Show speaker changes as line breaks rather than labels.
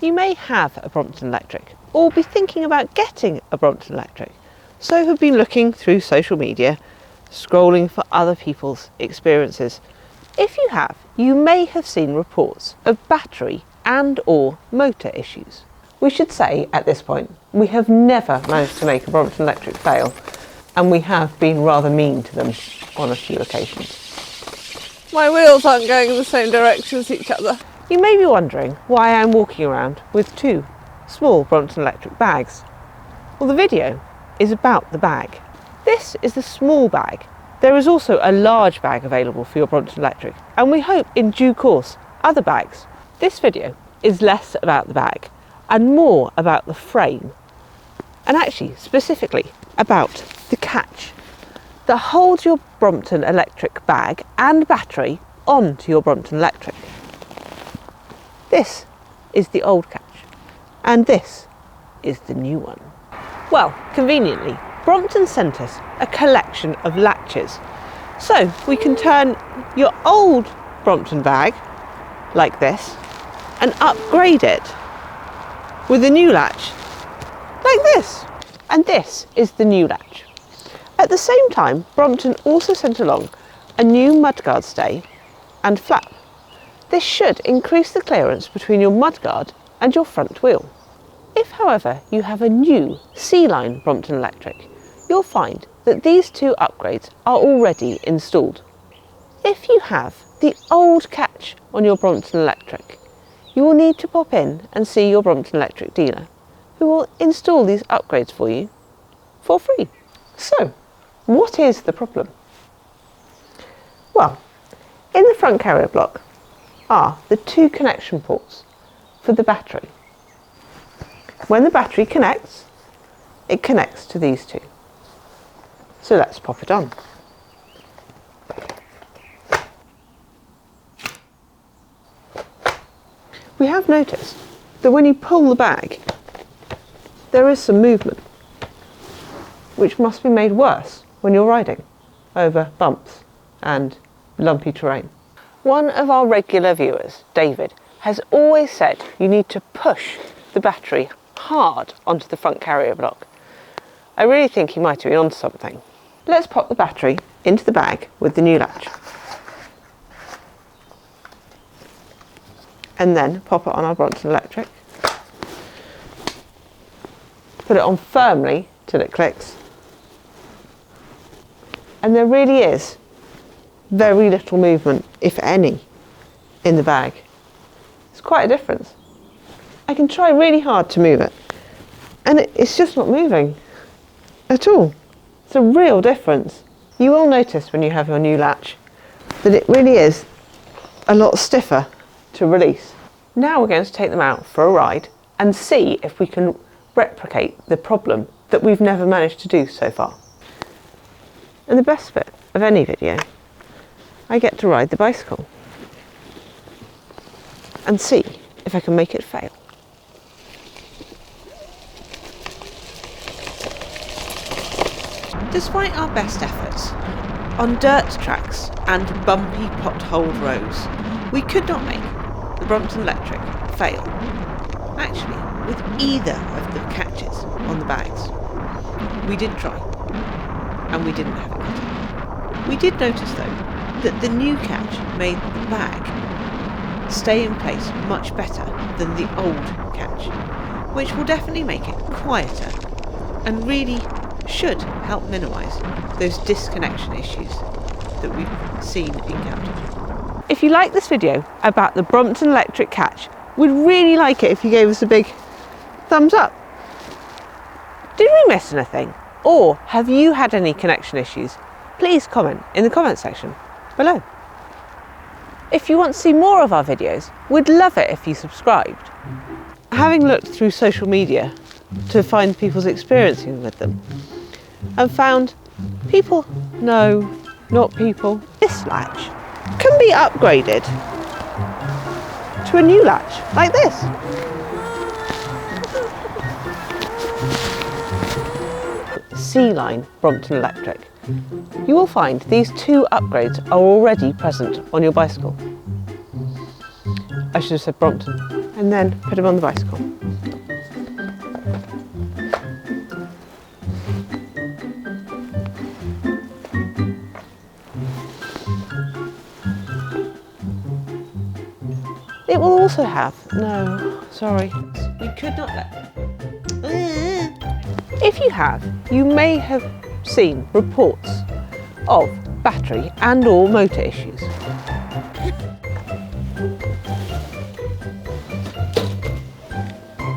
You may have a Brompton Electric or be thinking about getting a Brompton Electric, so have been looking through social media, scrolling for other people's experiences. If you have, you may have seen reports of battery and or motor issues. We should say at this point, we have never managed to make a Brompton Electric fail, and we have been rather mean to them on a few occasions.
My wheels aren't going in the same direction as each other.
You may be wondering why I'm walking around with two small Brompton Electric bags. Well, the video is about the bag. This is the small bag. There is also a large bag available for your Brompton Electric, and we hope in due course other bags. This video is less about the bag and more about the frame, and actually specifically about the catch that holds your Brompton Electric bag and battery onto your Brompton Electric. This is the old catch, and this is the new one. Well, conveniently, Brompton sent us a collection of latches, so we can turn your old Brompton bag like this and upgrade it with a new latch like this. And this is the new latch. At the same time, Brompton also sent along a new mudguard stay and flap. This should increase the clearance between your mudguard and your front wheel. If, however, you have a new C-line Brompton Electric, you'll find that these two upgrades are already installed. If you have the old catch on your Brompton Electric, you will need to pop in and see your Brompton Electric dealer, who will install these upgrades for you for free. So, what is the problem? Well, in the front carrier block are the two connection ports for the battery. When the battery connects, it connects to these two. So let's pop it on. We have noticed that when you pull the bag, there is some movement, which must be made worse when you're riding over bumps and lumpy terrain. One of our regular viewers, David, has always said you need to push the battery hard onto the front carrier block. I really think he might have been onto something. Let's pop the battery into the bag with the new latch. And then pop it on our Brompton Electric. Put it on firmly till it clicks. And there really is very little movement, if any, in the bag. It's quite a difference. I can try really hard to move it, and it's just not moving at all. It's a real difference. You will notice when you have your new latch that it really is a lot stiffer to release. Now we're going to take them out for a ride and see if we can replicate the problem that we've never managed to do so far. And the best bit of any video, I get to ride the bicycle and see if I can make it fail. Despite our best efforts, on dirt tracks and bumpy potholed roads, we could not make the Brompton Electric fail. Actually, with either of the catches on the bags. We did try, and we didn't have it cut out. We did notice though that the new catch made the bag stay in place much better than the old catch, which will definitely make it quieter and really should help minimise those disconnection issues that we've seen encountered. If you like this video about the Brompton Electric catch, we'd really like it if you gave us a big thumbs up. Did we miss anything? Or have you had any connection issues? Please comment in the comment section below. If you want to see more of our videos, we'd love it if you subscribed. Having looked through social media to find people's experiences with them, and found people, no, not people, this latch can be upgraded to a new latch like this. C-line Brompton Electric. You will find these two upgrades are already present on your bicycle. I should have said Brompton. I
and then put him on the bicycle. It will also have, no, sorry.
We could not let...
If you have, you may have seen reports of battery and or motor issues.